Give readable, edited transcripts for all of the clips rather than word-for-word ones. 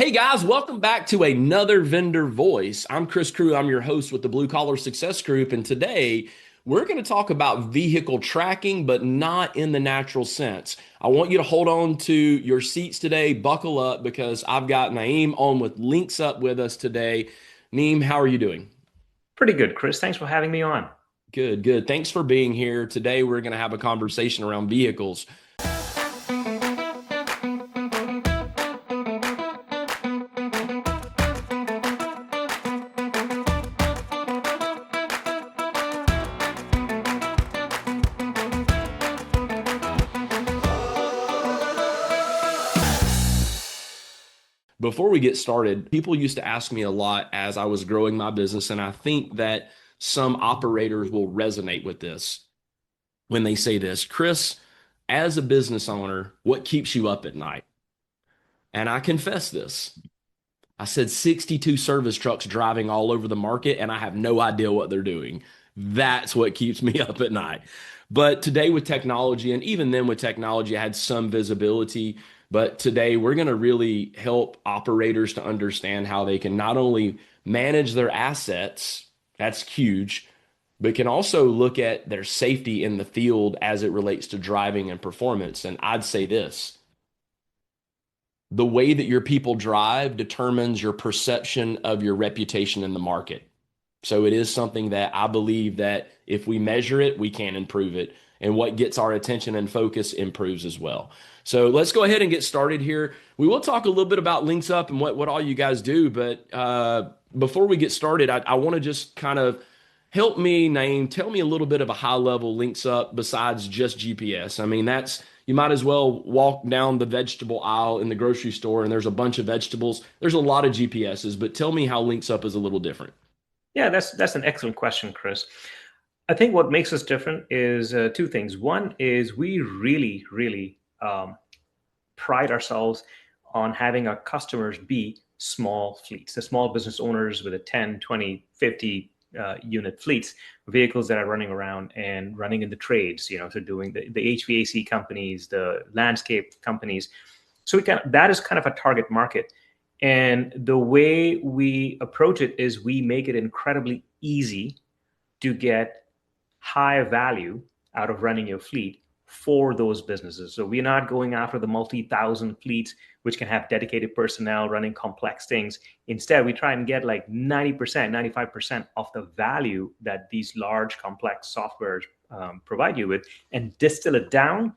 Hey guys, welcome back to another Vendor Voice. I'm Chris Crew. I'm your host with the Blue Collar Success Group. And today we're going to talk about vehicle tracking, but not in the natural sense. I want you to hold on to your seats today, buckle up, because I've got Naeem on with Linxup with us today. Naeem, how are you doing? Pretty good, Chris. Thanks for having me on. Good, good. Thanks for being here. Today we're going to have a conversation around vehicles. Before we get started, people used to ask me a lot as I was growing my business, and I think that some operators will resonate with this when they say this. Chris, as a business owner, what keeps you up at night? And I confess this. I said 62 service trucks driving all over the market, and I have no idea what they're doing. That's what keeps me up at night. But today, with technology, and even then with technology, I had some visibility. But today, we're going to really help operators to understand how they can not only manage their assets, that's huge, but can also look at their safety in the field as it relates to driving and performance. And I'd say this: the way that your people drive determines your perception of your reputation in the market. So it is something that I believe that if we measure it, we can improve it. And what gets our attention and focus improves as well. So let's go ahead and get started here. We will talk a little bit about Links Up and what all you guys do. But before we get started, I want to just kind of help me, Naeem, tell me a little bit of a high level Links Up besides just GPS. I mean, that's you might as well walk down the vegetable aisle in the grocery store and there's a bunch of vegetables. There's a lot of GPSs, but tell me how Links Up is a little different. Yeah, that's an excellent question, Chris. I think what makes us different is two things. One is we really pride ourselves on having our customers be small fleets, the small business owners with a 10, 20, 50 unit fleets, vehicles that are running around and running in the trades, so doing the HVAC companies, the landscape companies. So that is kind of a target market. And the way we approach it is we make it incredibly easy to get high value out of running your fleet for those businesses. So we're not going after the multi-thousand fleets, which can have dedicated personnel running complex things. Instead, we try and get like 90%, 95% of the value that these large, complex softwares provide you with and distill it down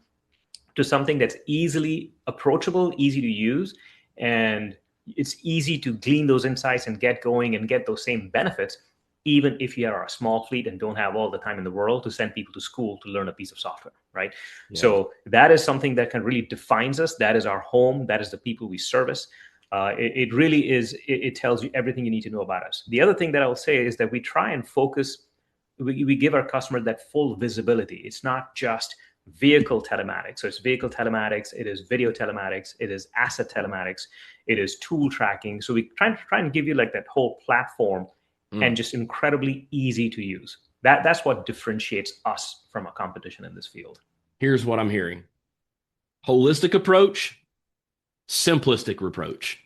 to something that's easily approachable, easy to use, and it's easy to glean those insights and get going and get those same benefits, even if you are a small fleet and don't have all the time in the world to send people to school to learn a piece of software, right? Yeah. So that is something that can really defines us. That is our home. That is the people we service. It really is. It tells you everything you need to know about us. The other thing that I will say is that we try and focus. We give our customer that full visibility. It's not just vehicle telematics. So it's vehicle telematics, it is video telematics, it is asset telematics, it is tool tracking. So we try and give you like that whole platform and Mm. just incredibly easy to use. That's what differentiates us from a competition in this field. Here's what I'm hearing: holistic approach, simplistic reproach.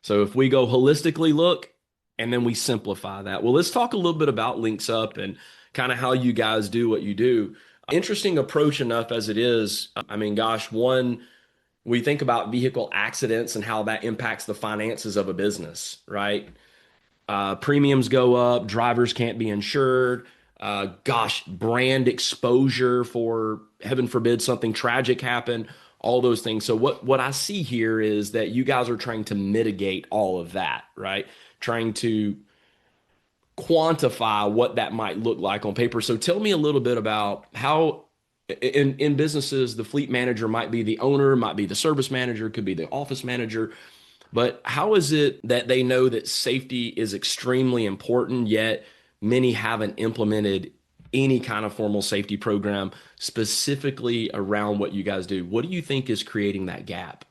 So if we go holistically look and then we simplify that. Well, let's talk a little bit about Links Up and kind of how you guys do what you do. Interesting approach enough as it is. I mean, gosh, one, we think about vehicle accidents and how that impacts the finances of a business, right? Premiums go up, drivers can't be insured. Gosh, brand exposure for heaven forbid something tragic happen, all those things. So what I see here is that you guys are trying to mitigate all of that, right? Trying to quantify what that might look like on paper. So tell me a little bit about how in businesses the fleet manager might be the owner, might be the service manager, could be the office manager, but how is it that they know that safety is extremely important, yet many haven't implemented any kind of formal safety program specifically around what you guys do? What do you think is creating that gap?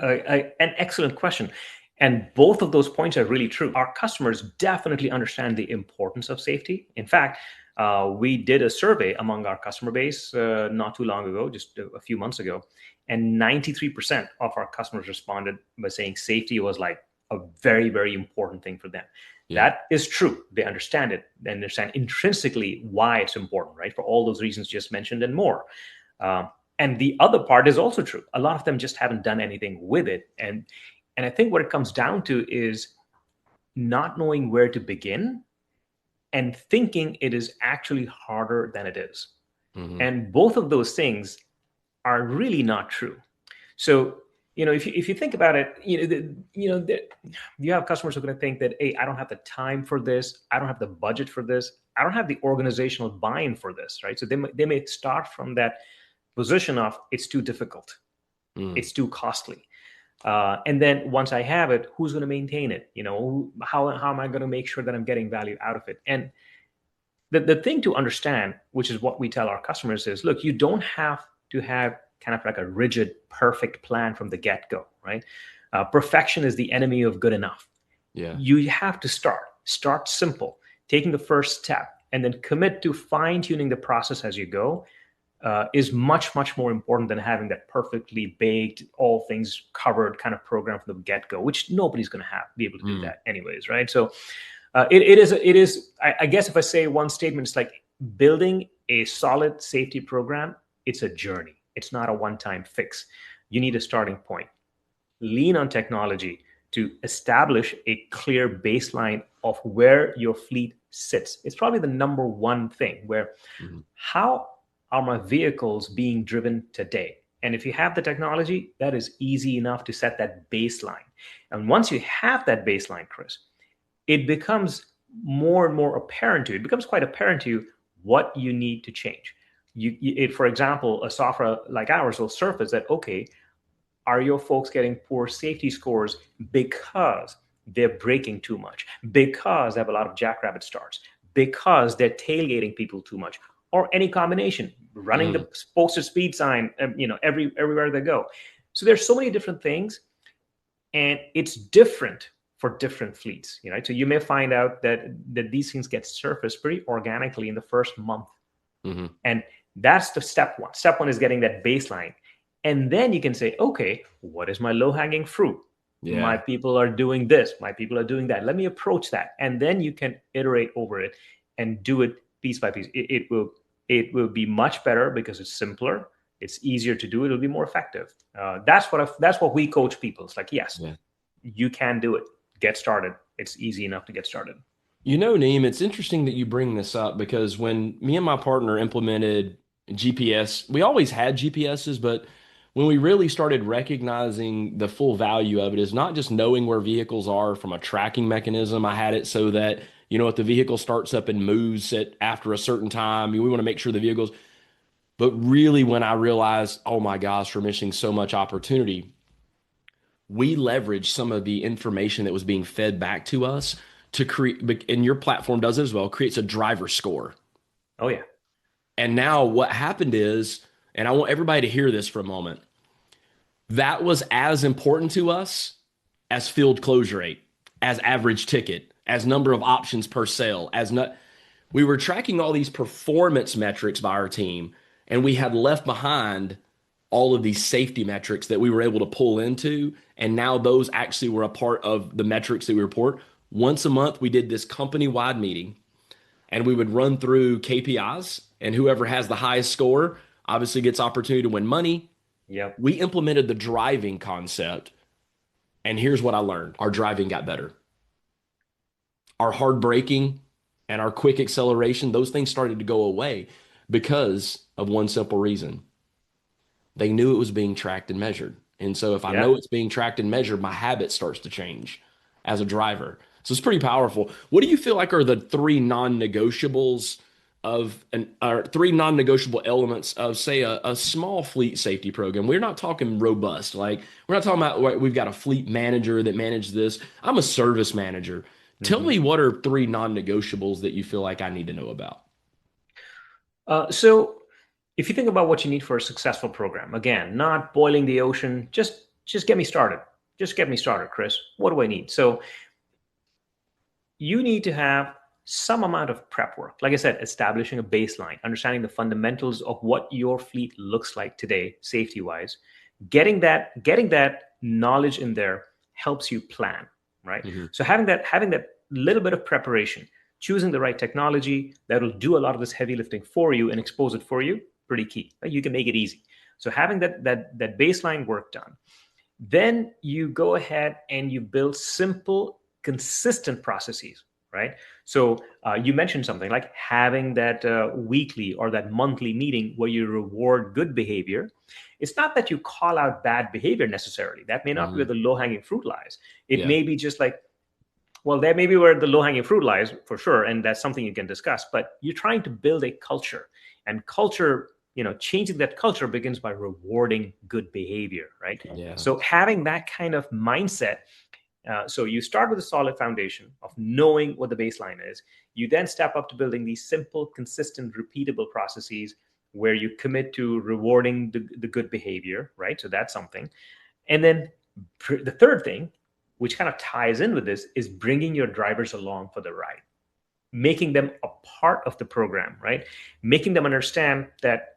An excellent question. And both of those points are really true. Our customers definitely understand the importance of safety. In fact, we did a survey among our customer base not too long ago, just a few months ago. And 93% of our customers responded by saying safety was like a very, very important thing for them. Yeah. That is true. They understand it. They understand intrinsically why it's important, right? For all those reasons just mentioned and more. Um, and the other part is also true. A lot of them just haven't done anything with it. And I think what it comes down to is not knowing where to begin and thinking it is actually harder than it is. Hmm. And both of those things are really not true. So, if you think about it, you have customers who are going to think that, hey, I don't have the time for this, I don't have the budget for this, I don't have the organizational buy-in for this, right? So they may start from that position of it's too difficult, Mm. it's too costly. And then once I have it, who's going to maintain it? How am I going to make sure that I'm getting value out of it? And the thing to understand, which is what we tell our customers, is look, you don't have to have kind of like a rigid, perfect plan from the get go, right? Perfection is the enemy of good enough. Yeah. You have to start simple, taking the first step, and then commit to fine tuning the process as you go. Is much, much more important than having that perfectly baked, all things covered kind of program from the get go, which nobody's going to be able to do Mm. that anyways, right? So it is. I guess if I say one statement, it's like building a solid safety program. It's a journey. It's not a one-time fix. You need a starting point. Lean on technology to establish a clear baseline of where your fleet sits. It's probably the number one thing. Where Mhm. how are my vehicles being driven today? And if you have the technology, that is easy enough to set that baseline. And once you have that baseline, Chris, it becomes more and more apparent to you. It becomes quite apparent to you what you need to change. For example, a software like ours will surface that, okay, are your folks getting poor safety scores because they're braking too much, because they have a lot of jackrabbit starts, because they're tailgating people too much, or any combination, running Mm. the posted speed sign, everywhere they go. So there's so many different things, and it's different for different fleets. So you may find out that these things get surfaced pretty organically in the first month, Mhm. and that's the step one. Step one is getting that baseline, and then you can say, okay, what is my low hanging fruit? My Yeah. people are doing this, my people are doing that, let me approach that, and then you can iterate over it and do it piece by piece. It will be much better because it's simpler, it's easier to do, it'll be more effective. That's what we coach people. It's like, yes, Yeah. you can do it. Get started. It's easy enough to get started. Neem, it's interesting that you bring this up because when me and my partner implemented GPS, we always had GPSs, but when we really started recognizing the full value of it is not just knowing where vehicles are from a tracking mechanism. I had it so that, if the vehicle starts up and moves at after a certain time, we want to make sure the vehicles, but really when I realized, oh my gosh, we're missing so much opportunity, we leveraged some of the information that was being fed back to us to create, and your platform does it as well, creates a driver score. Oh yeah. And now what happened is, and I want everybody to hear this for a moment, that was as important to us as field closure rate, as average ticket, as number of options per sale, as not. We were tracking all these performance metrics by our team, and we had left behind all of these safety metrics that we were able to pull into. And now those actually were a part of the metrics that we report. Once a month, we did this company wide meeting and we would run through KPIs, and whoever has the highest score obviously gets opportunity to win money. Yep. We implemented the driving concept, and here's what I learned: our driving got better. Our hard braking and our quick acceleration, those things started to go away because of one simple reason. They knew it was being tracked and measured. And so if I Yeah. know it's being tracked and measured, my habit starts to change as a driver. So it's pretty powerful. What do you feel like are the three non-negotiables of an or three non-negotiable elements of, say, a small fleet safety program? We're not talking robust. Like we're not talking about we've got a fleet manager that manages this. I'm a service manager. Tell Mhm. me what are three non-negotiables that you feel like I need to know about? So if you think about what you need for a successful program, again, not boiling the ocean, just get me started. Just get me started, Chris. What do I need? So you need to have some amount of prep work. Like I said, establishing a baseline, understanding the fundamentals of what your fleet looks like today, safety wise. Getting that knowledge in there helps you plan, right? Hmm. So having that little bit of preparation, choosing the right technology that will do a lot of this heavy lifting for you and expose it for you, pretty key, right? You can make it easy. So having that baseline work done, then you go ahead and you build simple, consistent processes, right? So you mentioned something like having that weekly or that monthly meeting where you reward good behavior. It's not that you call out bad behavior necessarily. That may not be where Hmm. the low hanging fruit lies. It Yeah. may be just like, well, that may be where the low hanging fruit lies for sure. And that's something you can discuss. But you're trying to build a culture, and culture, changing that culture begins by rewarding good behavior, right? Yeah. So having that kind of mindset, so you start with a solid foundation of knowing what the baseline is. You then step up to building these simple, consistent, repeatable processes where you commit to rewarding the good behavior, right? So that's something. And then the third thing, which kind of ties in with this, is bringing your drivers along for the ride, making them a part of the program, right? Making them understand that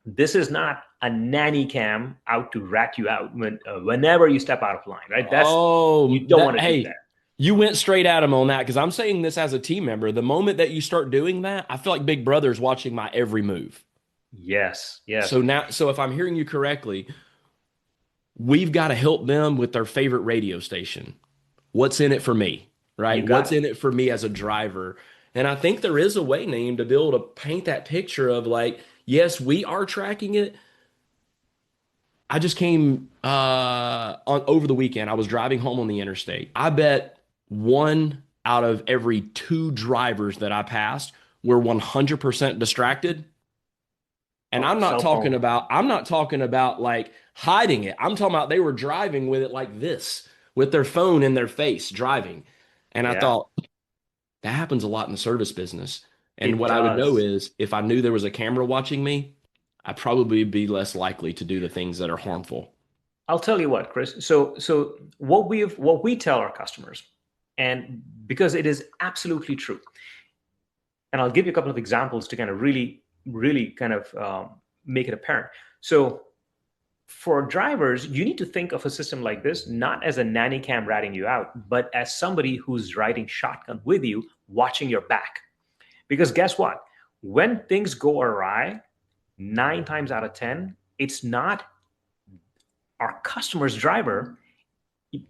this is not a nanny cam out to rat you out whenever you step out of line, right? Oh, You don't want to do hey, that. you went straight at him on that because I'm saying this as a team member. The moment that you start doing that, I feel like Big Brother's watching my every move. Yes, yes, So if I'm hearing you correctly, we've got to help them with their favorite radio station. What's in it for me, you right? got What's it. in it for me as a driver? And I think there is a way, Naeem, to be able to paint that picture of like, yes, we are tracking it. I just came on over the weekend. I was driving home on the interstate. I bet one out of every two drivers that I passed were 100% distracted. And Oh, cell phone. I'm not talking about like hiding it. I'm talking about they were driving with it like this, with their phone in their face, driving. And I Yeah, thought that happens a lot in the service business. And it what I would know does. is if I knew there was a camera watching me, I'd probably be less likely to do the things that are harmful. I'll tell you what, Chris. So what we tell our customers, and because it is absolutely true, and I'll give you a couple of examples to kind of really kind of make it apparent. So for drivers, you need to think of a system like this not as a nanny cam ratting you out, but as somebody who's riding shotgun with you, watching your back. Because guess what? When things go awry, 9 times out of 10, it's not our customer's driver,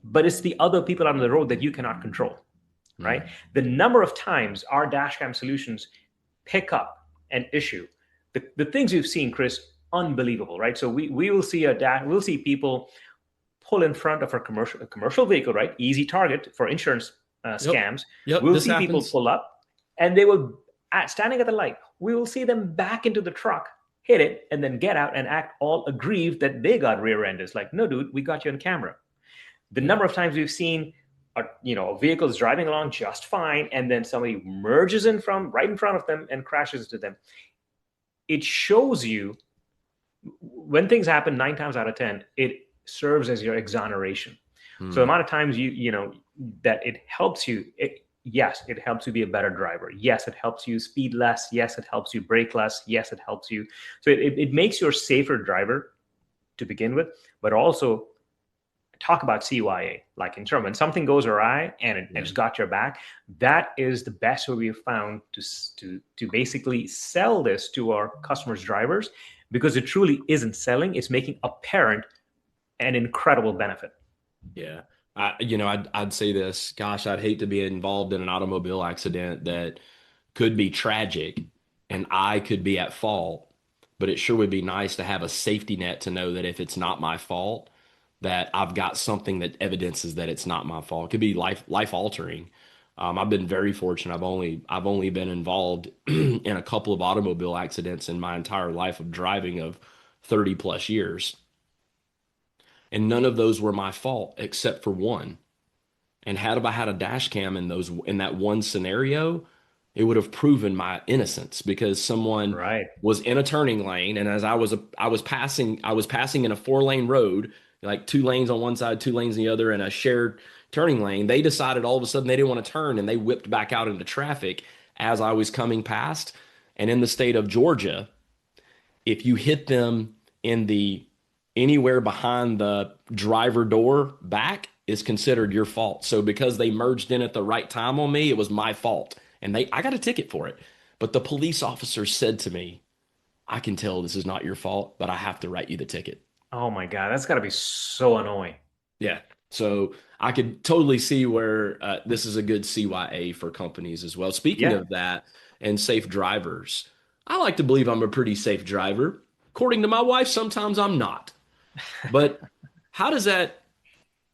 but it's the other people on the road that you cannot control, Hmm. right? The number of times our dashcam solutions pick up an issue, the things we've seen, Chris, unbelievable, right? So we will see we'll see people pull in front of a commercial vehicle, right? Easy target for insurance Yep. scams. Yep. We'll This see people happens. pull up, and they will, standing at the light, we will see them back into the truck, hit it, and then get out and act all aggrieved that they got rear-ended. It's like, no, dude, we got you on camera. The Yeah. number of times we've seen a vehicle is driving along just fine, and then somebody merges in from right in front of them and crashes into them. It shows you when things happen 9 times out of 10, it serves as your exoneration. So the Hmm. amount of times that it helps you, yes, it helps you be a better driver. Yes, it helps you speed less. Yes, it helps you brake less. Yes, it helps you. So it makes you a safer driver to begin with, but also talk about CYA, like in terms when something goes awry and Yeah. it's got your back, that is the best way we've found to basically sell this to our customers' drivers, because it truly isn't selling; it's making apparent an incredible benefit. Yeah. I'd say this. Gosh, I'd hate to be involved in an automobile accident that could be tragic and I could be at fault, but it sure would be nice to have a safety net to know that if it's not my fault, that I've got something that evidences that it's not my fault. It could be life altering. I've been very fortunate. I've only been involved in a couple of automobile accidents in my entire life of driving of 30 plus years. And none of those were my fault except for one. And had I had a dash cam in that one scenario, it would have proven my innocence because someone Right. was in a turning lane, and as I was passing in a 4 lane road, like 2 lanes on one side, 2 lanes on the other, and a shared turning lane. They decided all of a sudden they didn't want to turn, and they whipped back out into traffic as I was coming past. And in the state of Georgia, if you hit them in the anywhere behind the driver door back is considered your fault. So because they merged in at the right time on me, it was my fault. And I got a ticket for it. But the police officer said to me, I can tell this is not your fault, but I have to write you the ticket. Oh my God, that's got to be so annoying. Yeah. So I could totally see where this is a good CYA for companies as well. Speaking Yeah. of that and safe drivers, I like to believe I'm a pretty safe driver. According to my wife, sometimes I'm not. But how does that,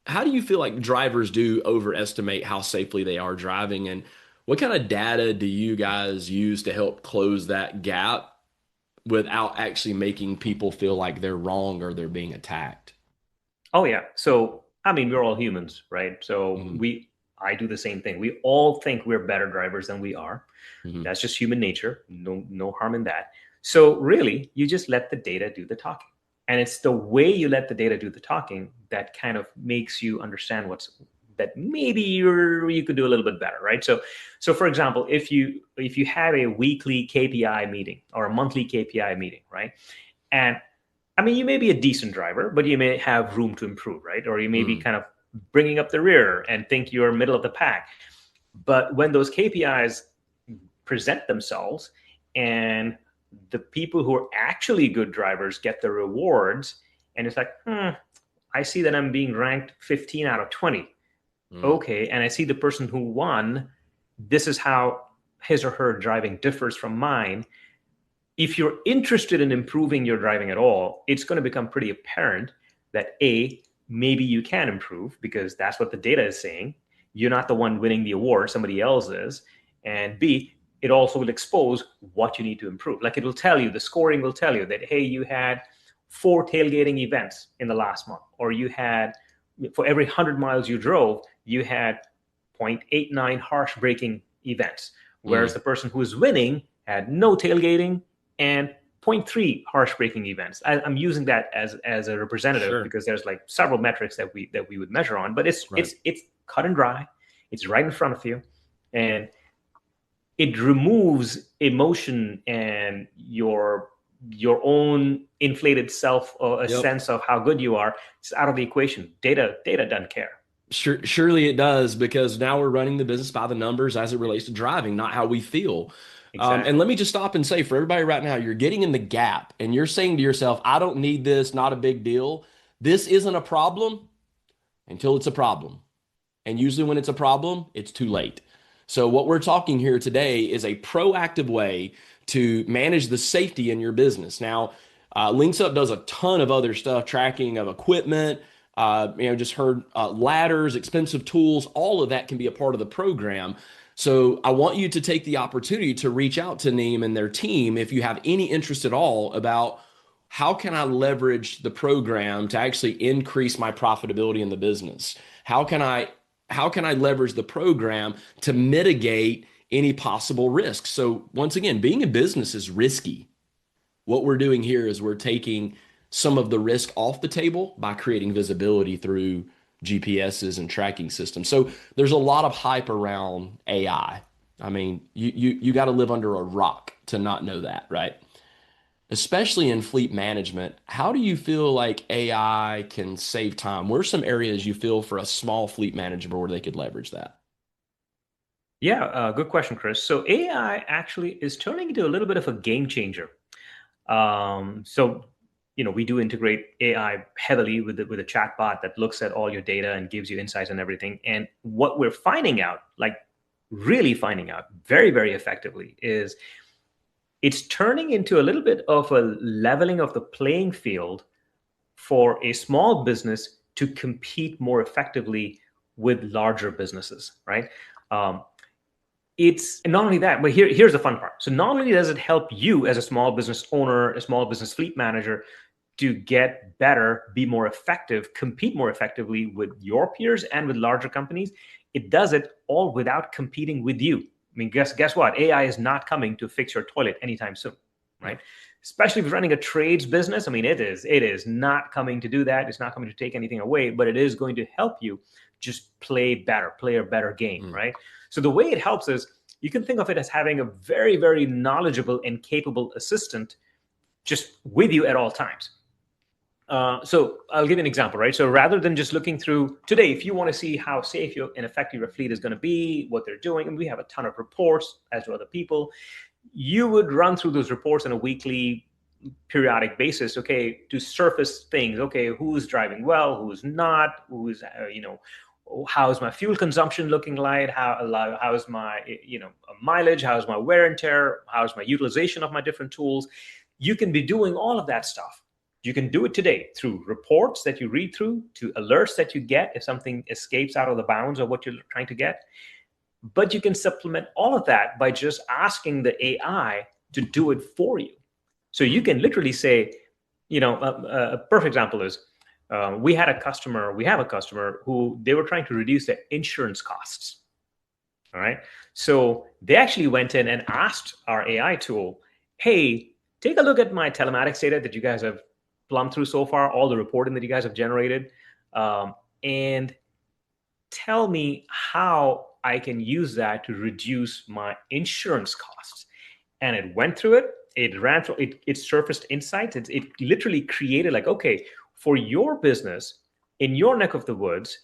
how do you feel like drivers do overestimate how safely they are driving? And what kind of data do you guys use to help close that gap without actually making people feel like they're wrong or they're being attacked? Oh yeah. So I mean, we're all humans, right? So Hmm. I do the same thing. We all think we're better drivers than we are. Hmm. That's just human nature. No harm in that. So really, you just let the data do the talking. And it's the way you let the data do the talking that kind of makes you understand what's that maybe you could do a little bit better, right? So for example, if you have a weekly KPI meeting or a monthly KPI meeting, right? And I mean, you may be a decent driver, but you may have room to improve, right? Or you may be Mm. kind of bringing up the rear and think you're middle of the pack. But when those KPIs present themselves and the people who are actually good drivers get the rewards, and it's like, I see that I'm being ranked 15 out of 20. Mm. Okay. And I see the person who won, this is how his or her driving differs from mine. If you're interested in improving your driving at all, it's going to become pretty apparent that A, maybe you can improve because that's what the data is saying. You're not the one winning the award, somebody else is. And B, it also will expose what you need to improve. Like it will tell you, the scoring will tell you that, hey, you had 4 tailgating events in the last month, or you had, for every 100 miles you drove, you had 0.89 harsh braking events. Whereas Mm. the person who is winning had no tailgating and zero point 0.3 harsh braking events. I'm using that as a representative Sure. because there's like several metrics that we would measure on, but it's Right. it's it's cut and dry. It's right in front of you, and it removes emotion and your own inflated self or a Yep. sense of how good you are. It's out of the equation. Data doesn't care. Surely it does because now we're running the business by the numbers as it relates to driving, not how we feel. And Exactly. let me just stop and say for everybody right now, you're getting in the gap and you're saying to yourself, I don't need this, not a big deal. This isn't a problem until it's a problem. And usually when it's a problem, it's too late. So what we're talking here today is a proactive way to manage the safety in your business. Now, Linxup does a ton of other stuff, tracking of equipment, just heard ladders, expensive tools, all of that can be a part of the program. So I want you to take the opportunity to reach out to Naeem and their team if you have any interest at all about how can I leverage the program to actually increase my profitability in the business? How can I leverage the program to mitigate any possible risks? So once again, being in business is risky. What we're doing here is we're taking some of the risk off the table by creating visibility through GPSs and tracking systems. So there's a lot of hype around AI. I mean, you got to live under a rock to not know that, right? Especially in fleet management, how do you feel like AI can save time? Where are some areas you feel for a small fleet manager where they could leverage that? Yeah, good question, Chris. So AI actually is turning into a little bit of a game changer. So we do integrate AI heavily with a chat bot that looks at all your data and gives you insights and everything. And what we're finding out, like really finding out very, very effectively, is it's turning into a little bit of a leveling of the playing field for a small business to compete more effectively with larger businesses, right? Um, it's and not only that, but here's the fun part. So not only does it help you as a small business owner, a small business fleet manager, to get better, be more effective, compete more effectively with your peers and with larger companies, it does it all without competing with you. I mean, guess what? AI is not coming to fix your toilet anytime soon, Yeah. right? Especially if you're running a trades business. I mean, it is not coming to do that. It's not coming to take anything away, but it is going to help you just play better, play a better game, Mm. right? So the way it helps is you can think of it as having a very, very knowledgeable and capable assistant just with you at all times. So I'll give you an example, right? So rather than just looking through today, if you want to see how safe and effective your fleet is going to be, what they're doing, and we have a ton of reports as do other people, you would run through those reports on a weekly, periodic basis, okay, to surface things. Okay, who's driving well, who's not, who's, how's my fuel consumption looking like, how's my, mileage, how's my wear and tear, how's my utilization of my different tools. You can be doing all of that stuff. You can do it today through reports that you read through, to alerts that you get if something escapes out of the bounds of what you're trying to get. But you can supplement all of that by just asking the AI to do it for you. So you can literally say, a perfect example is we have a customer who they were trying to reduce their insurance costs. All right. So they actually went in and asked our AI tool, hey, take a look at my telematics data that you guys have plumbed through so far, all the reporting that you guys have generated, and tell me how I can use that to reduce my insurance costs. And it went through it. It ran through it. It surfaced insights. It literally created like, okay, for your business in your neck of the woods,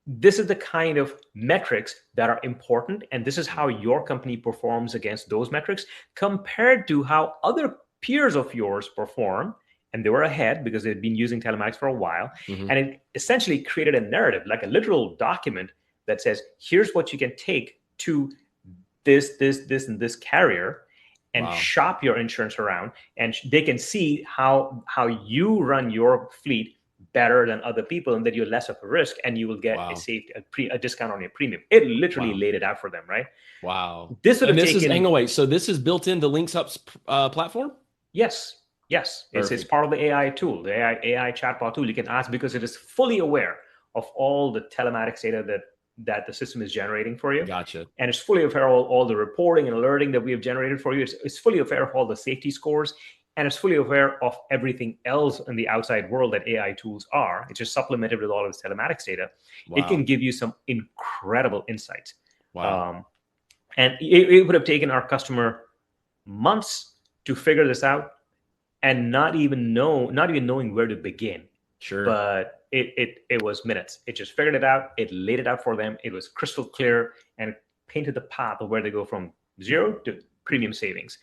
this is the kind of metrics that are important, and this is how your company performs against those metrics compared to how other peers of yours perform. And they were ahead because they'd been using telematics for a while. Mm-hmm. And it essentially created a narrative, like a literal document that says, here's what you can take to this, and this carrier and Wow. shop your insurance around. And they can see how you run your fleet better than other people, and that you're less of a risk, and you will get Wow. a discount on your premium. It literally Wow. laid it out for them, right? Wow. This would And have this is, hang taken, on, wait. So this is built into Linxup's platform? yes, it's Perfect. part of the AI tool, the AI chatbot tool. You can ask because it is fully aware of all the telematics data that the system is generating for you. Gotcha. And it's fully aware of all the reporting and alerting that we have generated for you. It's fully aware of all the safety scores, and it's fully aware of everything else in the outside world that AI tools are. It's just supplemented with all of this telematics data. It can Wow. give you some incredible insights. Wow. Um, and it would have taken our customer months to figure this out, and not even knowing where to begin. Sure. But it was minutes. It just figured it out. It laid it out for them. It was crystal clear, and it painted the path of where they go from zero to premium savings.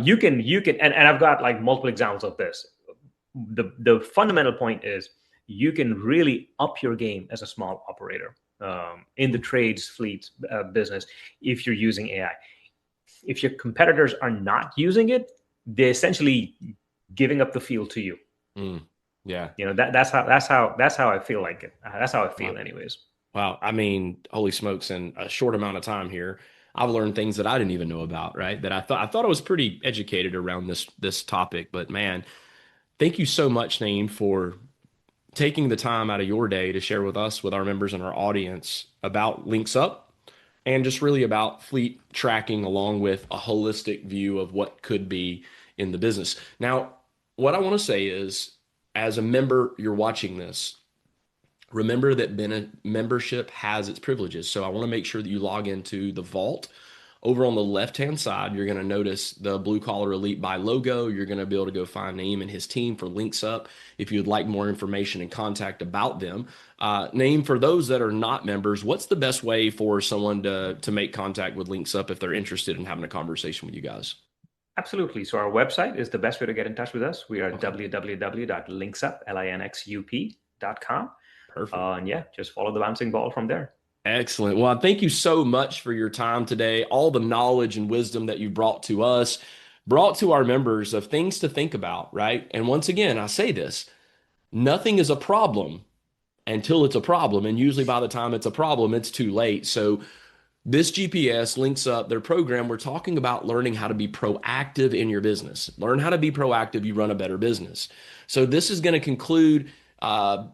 You can and I've got like multiple examples of this. The fundamental point is you can really up your game as a small operator in the trades fleet business if you're using AI. If your competitors are not using it, they're essentially giving up the field to you. Mm. Yeah. That's how I feel like it. That's how I feel, Wow. anyways. Wow. I mean, holy smokes, in a short amount of time here, I've learned things that I didn't even know about, right? That I thought I was pretty educated around this topic, but man, thank you so much, Naeem, for taking the time out of your day to share with us, with our members and our audience about Links Up and just really about fleet tracking along with a holistic view of what could be in the business. Now, what I want to say is, as a member, you're watching this, remember that membership has its privileges. So I want to make sure that you log into the vault. Over on the left-hand side, you're going to notice the Blue Collar Elite Buy logo. You're going to be able to go find Naeem and his team for Links Up if you'd like more information and contact about them. Naeem, for those that are not members, what's the best way for someone to make contact with Links Up if they're interested in having a conversation with you guys? Absolutely. So our website is the best way to get in touch with us. We are Okay, www.linxup.com. perfect. And yeah, just follow the bouncing ball from there. Excellent. Well, thank you so much for your time today, all the knowledge and wisdom that you brought to us, brought to our members of things to think about, right? And once again, I say this, nothing is a problem until it's a problem. And usually by the time it's a problem, it's too late. So this GPS links up their program. We're talking about learning how to be proactive in your business. Learn how to be proactive, you run a better business. So this is going to conclude.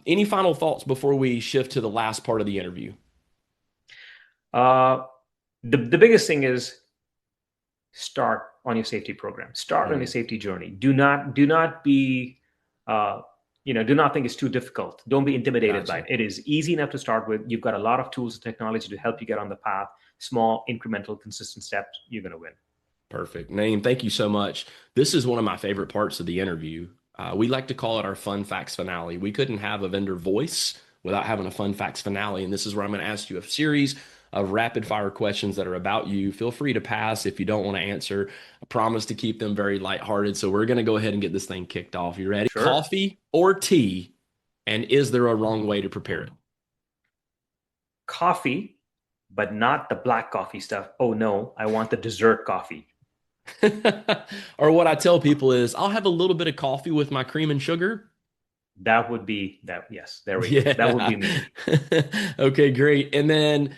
Any final thoughts before we shift to the last part of the interview? Uh, the biggest thing is start on your safety program. Start on your Mm, safety journey. Do not be do not think it's too difficult. Don't be intimidated by it. gotcha. It is easy enough to start with. You've got a lot of tools and technology to help you get on the path. Small, incremental, consistent steps. You're going to win. Perfect. Naeem, thank you so much. This is one of my favorite parts of the interview. We like to call it our fun facts finale. We couldn't have a vendor voice without having a fun facts finale. And this is where I'm going to ask you a series of rapid fire questions that are about you. Feel free to pass if you don't want to answer. I promise to keep them very lighthearted. So we're going to go ahead and get this thing kicked off. You ready? Sure. Coffee or tea? And is there a wrong way to prepare Coffee, but not the black coffee stuff. Oh no, I want the dessert coffee. it? Or what I tell people is I'll have a little bit of coffee with my cream and sugar. That would be that. Yes, there we go. That would Yeah. be me. Okay, great. And then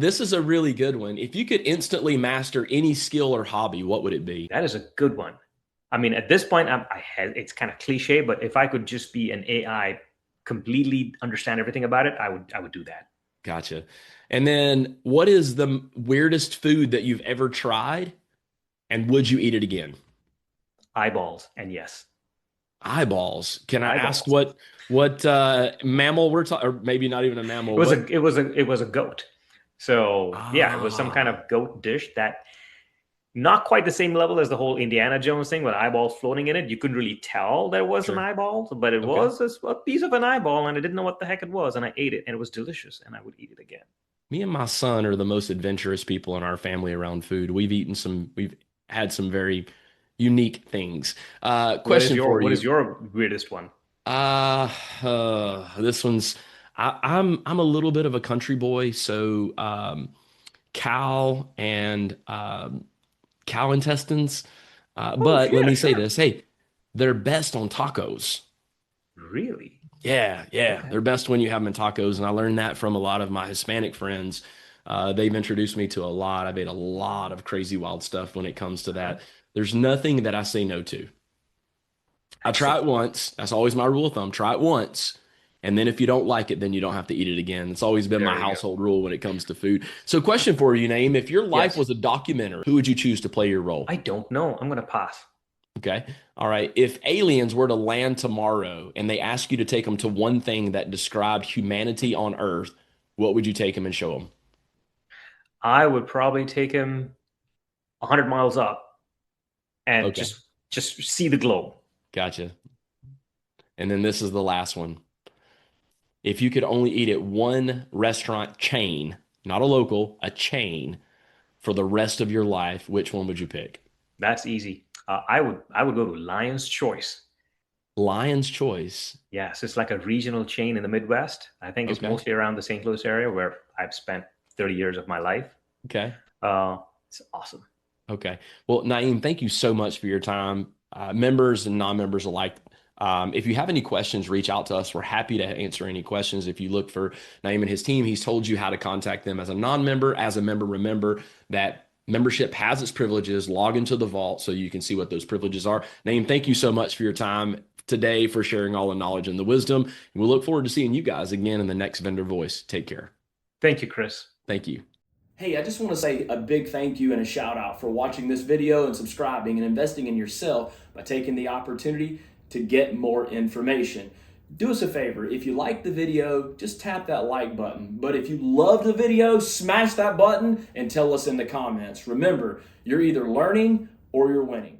this is a really good one. If you could instantly master any skill or hobby, what would it be? That is a good one. I mean, at this point, it's kind of cliche, but if I could just be an AI, completely understand everything about it, I would do that. Gotcha. And then what is the weirdest food that you've ever tried? And would you eat it again? Eyeballs, and yes, Eyeballs. Can I ask eyeballs. what mammal we're talking, or maybe not even a It mammal? was What? a goat. So yeah, it was some kind Ah, of goat dish that not quite the same level as the whole Indiana Jones thing with eyeballs floating in it. You couldn't really tell there was an sure. eyeball, but it Okay. was a piece of an eyeball, and I didn't know what the heck it was, and I ate it, and it was delicious, and I would eat it again. Me and my son are the most adventurous people in our family around food. We've had some very unique things. Question for What is you. your weirdest one? Uh, this one's I'm a little bit of a country boy, so cow and cow intestines. Oh But let yeah, me say sure. this, hey, they're best on tacos. Really? Yeah, yeah, Okay. they're best when you have them in tacos, and I learned that from a lot of my Hispanic friends. They've introduced me to a lot. I've ate a lot of crazy wild stuff when it comes to Uh-huh. that. There's nothing that I say no to. I try it Excellent. once. That's always my rule of thumb. Try it once. And then if you don't like it, then you don't have to eat it again. It's always been my There you go. household rule when it comes to food. So, question for you, Naeem. If your life Yes. was a documentary, who would you choose to play your role? I don't know. I'm gonna pass. Okay. All right. If aliens were to land tomorrow and they ask you to take them to one thing that described humanity on Earth, what would you take them and show them? I would probably take him 100 miles up and Okay. just see the globe. Gotcha. And then this is the last one. If you could only eat at one restaurant chain, not a local, a chain, for the rest of your life, which one would you pick? That's easy. I would go to Lion's Choice. Lion's Choice. Yes, it's like a regional chain in the Midwest. I think it's Okay. mostly around the St. Louis area where I've spent 30 years of my life. Okay. It's awesome. Okay. Well, Naeem, thank you so much for your time. Members and non-members alike. If you have any questions, reach out to us. We're happy to answer any questions. If you look for Naeem and his team, he's told you how to contact them as a non-member. As a member, remember that membership has its privileges. Log into the vault so you can see what those privileges are. Naeem, thank you so much for your time today, for sharing all the knowledge and the wisdom. And we'll look forward to seeing you guys again in the next Vendor Voice. Take care. Thank you, Chris. Thank you. Hey, I just want to say a big thank you and a shout out for watching this video and subscribing and investing in yourself by taking the opportunity to get more information. Do us a favor, if you like the video, just tap that like button. But if you love the video, smash that button and tell us in the comments. Remember, you're either learning or you're winning.